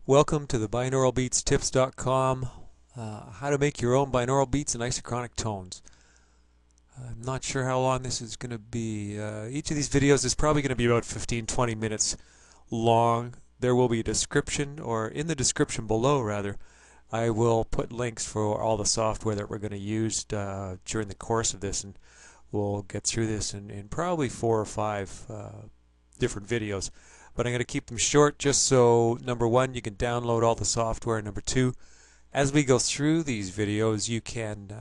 Welcome to the binauralbeatstips.com, how to make your own binaural beats in isochronic tones. I'm not sure how long this is going to be. Each of these videos is probably going to be about 15-20 minutes long. There will be a description, or in the description below rather, I will put links for all the software that we're going to use during the course of this, and we'll get through this in probably 4 or 5 different videos. But I'm going to keep them short just so, number one, you can download all the software. Number two, as we go through these videos, you can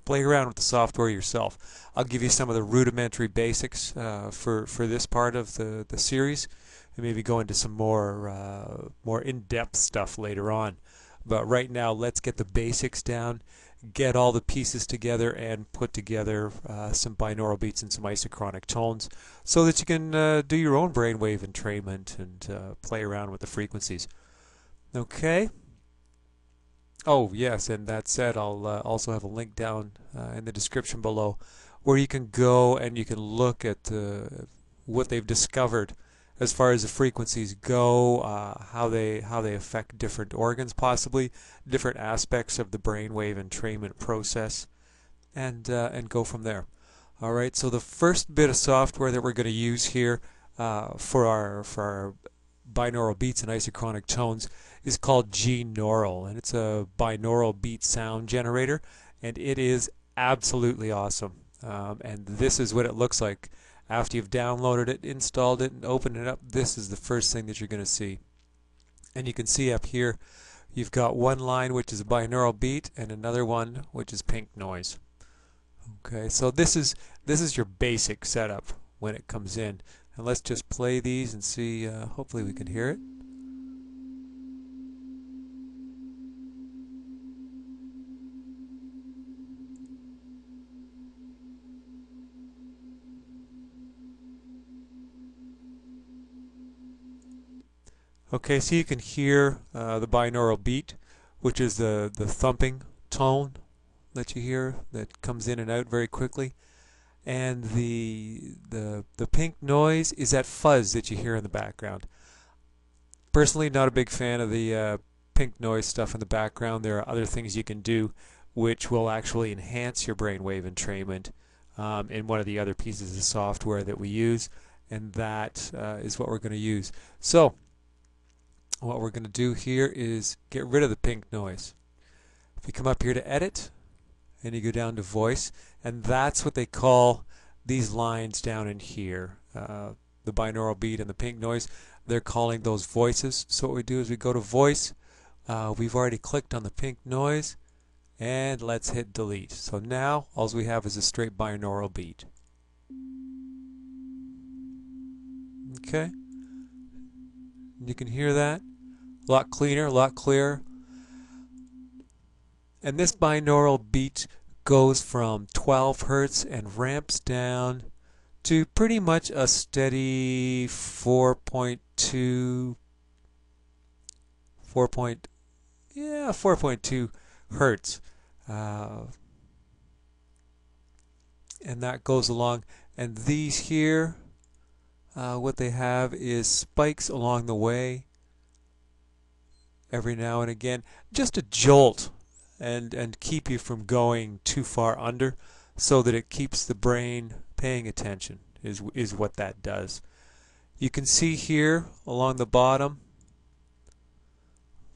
play around with the software yourself. I'll give you some of the rudimentary basics for this part of the series, and maybe go into some more in-depth stuff later on. But right now, let's get the basics down, get all the pieces together, and put together some binaural beats and some isochronic tones so that you can do your own brainwave entrainment and play around with the frequencies. Okay? Oh, yes, and that said, I'll also have a link down in the description below where you can go and you can look at what they've discovered as far as the frequencies go, how they affect different organs, possibly different aspects of the brainwave entrainment process, and go from there. All right. So the first bit of software that we're going to use here for our binaural beats and isochronic tones is called Binaural, and it's a binaural beat sound generator, and it is absolutely awesome. And this is what it looks like. After you've downloaded it, installed it, and opened it up, this is the first thing that you're going to see. And you can see up here, you've got one line which is a binaural beat and another one which is pink noise. Okay, so this is your basic setup when it comes in. And let's just play these and see, hopefully we can hear it. Okay, so you can hear the binaural beat, which is the thumping tone that you hear that comes in and out very quickly, and the pink noise is that fuzz that you hear in the background. Personally, not a big fan of the pink noise stuff in the background. There are other things you can do which will actually enhance your brainwave entrainment in one of the other pieces of software that we use, and that is what we're going to use. So what we're going to do here is get rid of the pink noise. If you come up here to edit and you go down to voice, and that's what they call these lines down in here, the binaural beat and the pink noise, they're calling those voices. So what we do is we go to voice, we've already clicked on the pink noise, and let's hit delete. So now all we have is a straight binaural beat. Okay, you can hear that. A lot cleaner, a lot clearer. And this binaural beat goes from 12 hertz and ramps down to pretty much a steady 4.2 hertz. And that goes along. And these here, what they have is spikes along the way every now and again, just a jolt and keep you from going too far under, so that it keeps the brain paying attention is what that does. You can see here along the bottom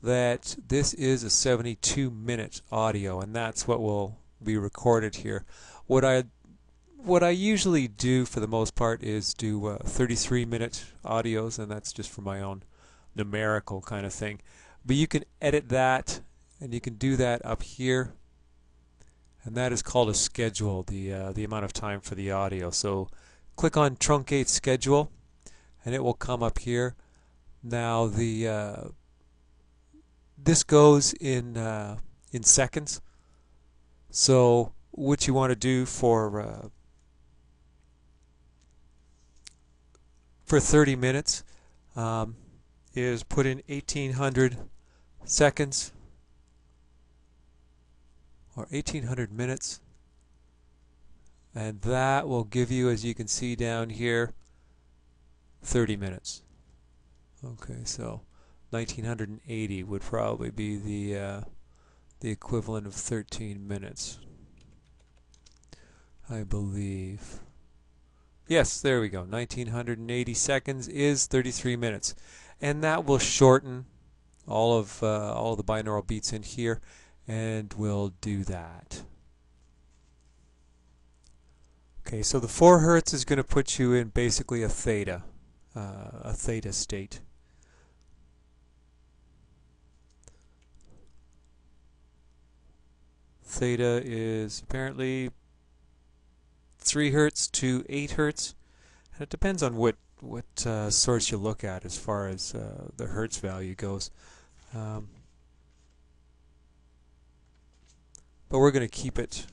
that this is a 72-minute audio, and that's what will be recorded here. What I usually do for the most part is do 33-minute audios, and that's just for my own numerical kind of thing. But you can edit that, and you can do that up here, and that is called a schedule, the amount of time for the audio. So click on truncate schedule, and it will come up here. Now this goes in seconds. So what you want to do for 30 minutes is put in 1800 seconds or 1800 minutes, and that will give you, as you can see down here, 30 minutes. Okay, so 1980 would probably be the equivalent of 13 minutes, I believe. Yes, there we go. 1980 seconds is 33 minutes, and that will shorten all of the binaural beats in here, and we'll do that. Okay, so the 4 hertz is going to put you in basically a theta state. Theta is apparently 3 hertz to 8 hertz. And it depends on what source you look at as far as the hertz value goes. But we're going to keep it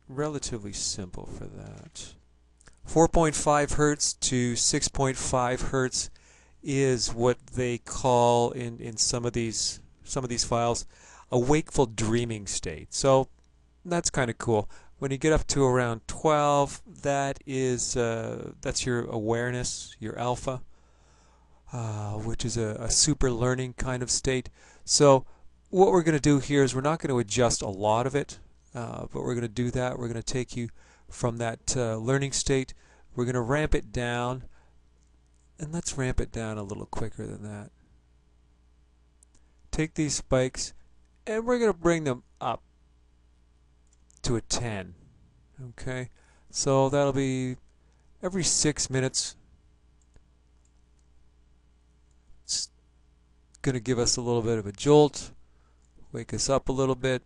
relatively simple for that. 4.5 hertz to 6.5 hertz is what they call in some of these files a wakeful dreaming state. So that's kind of cool. When you get up to around 12, that's your awareness, your alpha, which is a super learning kind of state. So what we're going to do here is we're not going to adjust a lot of it, but we're going to do that. We're going to take you from that learning state. We're going to ramp it down, and let's ramp it down a little quicker than that. Take these spikes, and we're going to bring them up to a 10. Okay, so that'll be every 6 minutes. It's going to give us a little bit of a jolt, wake us up a little bit.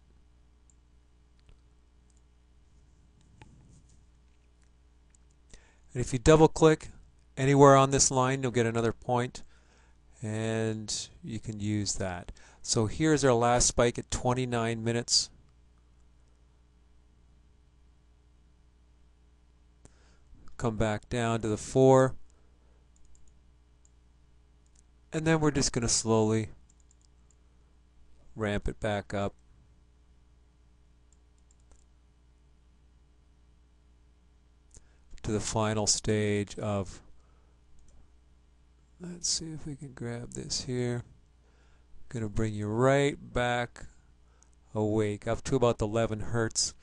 And if you double click anywhere on this line, you'll get another point, and you can use that. So here's our last spike at 29 minutes. Come back down to the 4, and then we're just going to slowly ramp it back up. To the final stage of, let's see if we can grab this here. Going to bring you right back awake up to about 11 hertz.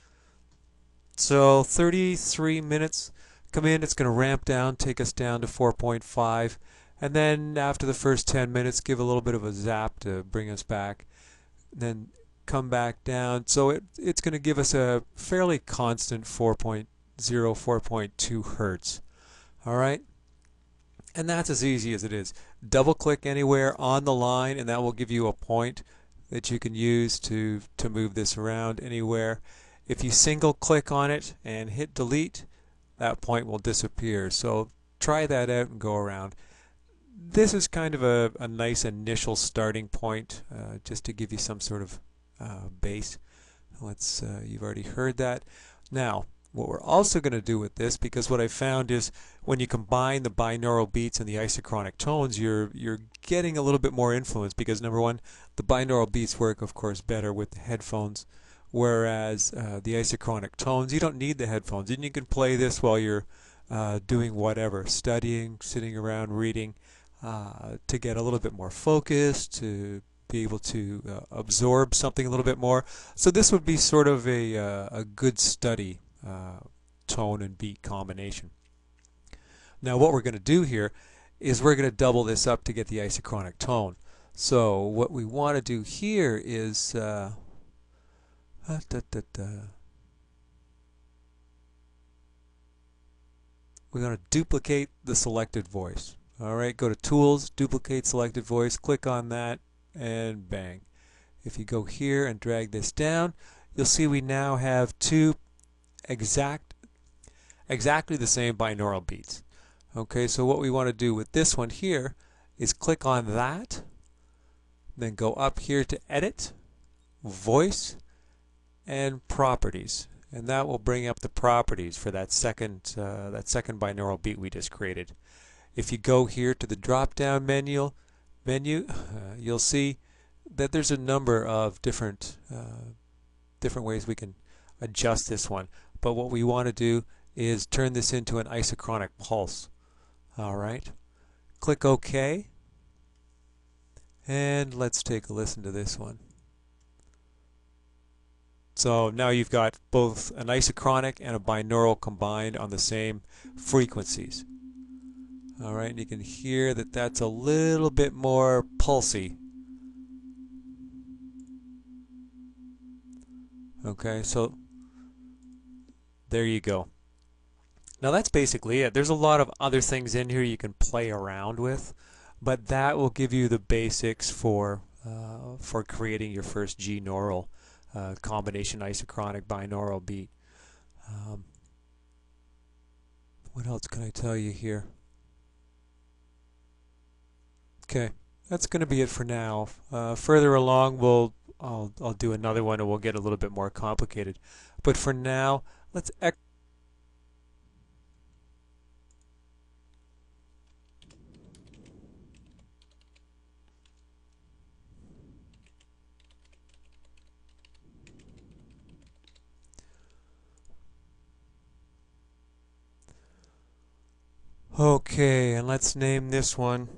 So 33 minutes. Come in, it's going to ramp down, take us down to 4.5, and then after the first 10 minutes give a little bit of a zap to bring us back, then come back down. So it's going to give us a fairly constant 4.0, 4.2 hertz. Alright, and that's as easy as it is. Double click anywhere on the line, and that will give you a point that you can use to move this around anywhere. If you single click on it and hit delete, that point will disappear. So try that out and go around. This is kind of a nice initial starting point, just to give you some sort of base. You've already heard that. Now, what we're also going to do with this, because what I found is when you combine the binaural beats and the isochronic tones, you're getting a little bit more influence, because number one, the binaural beats work, of course, better with the headphones, whereas the isochronic tones, you don't need the headphones, and you can play this while you're doing whatever, studying, sitting around, reading, to get a little bit more focused, to be able to absorb something a little bit more. So this would be sort of a good study tone and beat combination. Now what we're going to do here is we're going to double this up to get the isochronic tone. So what we want to do here is we're going to duplicate the selected voice. Alright, go to Tools, Duplicate Selected Voice, click on that, and bang. If you go here and drag this down, you'll see we now have two exactly the same binaural beats. Okay, so what we want to do with this one here is click on that, then go up here to Edit, Voice, and Properties, and that will bring up the properties for that second binaural beat we just created. If you go here to the drop-down menu, you'll see that there's a number of different ways we can adjust this one. But what we want to do is turn this into an isochronic pulse. All right, click OK. And let's take a listen to this one. So now you've got both an isochronic and a binaural combined on the same frequencies. All right, and you can hear that that's a little bit more pulsy. Okay, so there you go. Now that's basically it. There's a lot of other things in here you can play around with, but that will give you the basics for creating your first G-neural combination isochronic binaural beat. What else can I tell you here? Okay, that's going to be it for now. Further along, I'll do another one and we'll get a little bit more complicated. But for now, let's okay, and let's name this one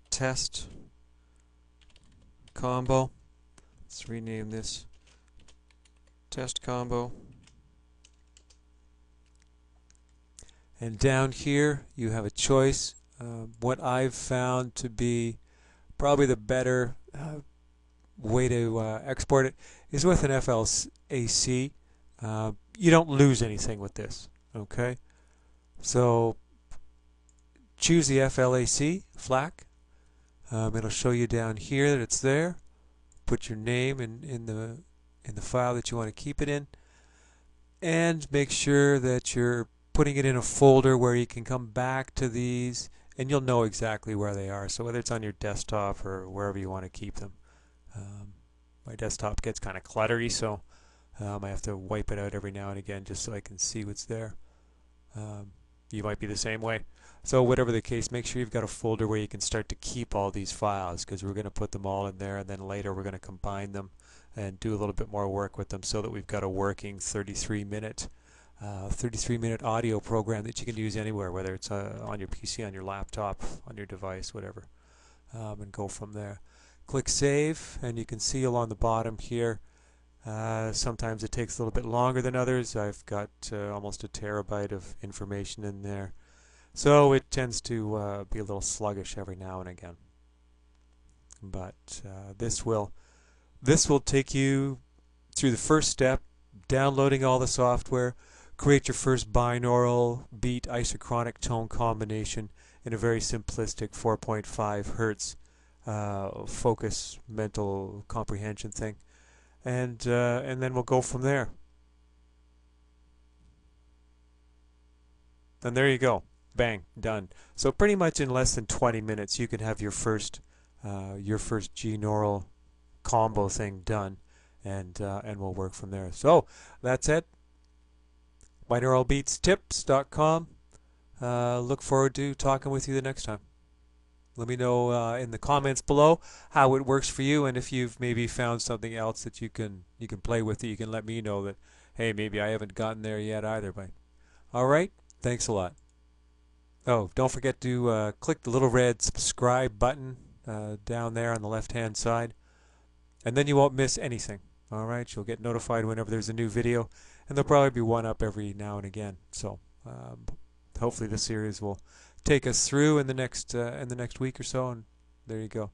test combo. Let's rename this test combo. And down here you have a choice. What I've found to be probably the better way to export it is with an FLAC. You don't lose anything with this. Okay, so choose the FLAC. It'll show you down here that it's there. Put your name in the file that you want to keep it in, and make sure that you're putting it in a folder where you can come back to these and you'll know exactly where they are. So whether it's on your desktop or wherever you want to keep them. My desktop gets kind of cluttery, so I have to wipe it out every now and again just so I can see what's there. You might be the same way. So whatever the case, make sure you've got a folder where you can start to keep all these files, because we're going to put them all in there, and then later we're going to combine them and do a little bit more work with them so that we've got a working 33-minute audio program that you can use anywhere, whether it's on your PC, on your laptop, on your device, whatever, and go from there. Click Save, and you can see along the bottom here, sometimes it takes a little bit longer than others. I've got almost a terabyte of information in there. So it tends to be a little sluggish every now and again. But this will take you through the first step, downloading all the software, create your first binaural beat isochronic tone combination in a very simplistic 4.5 hertz focus mental comprehension thing, and then we'll go from there. And there you go. Bang, done. So pretty much in less than 20 minutes you can have your first G-neural combo thing done, and we'll work from there. So that's it. Binauralbeatstips.com. Look forward to talking with you the next time. Let me know in the comments below how it works for you, and if you've maybe found something else that you can play with, that you can let me know that, hey, maybe I haven't gotten there yet either. But all right, thanks a lot. Oh, don't forget to click the little red subscribe button down there on the left-hand side, and then you won't miss anything. All right, you'll get notified whenever there's a new video, and there'll probably be one up every now and again. So hopefully this series will take us through in the next week or so, and there you go.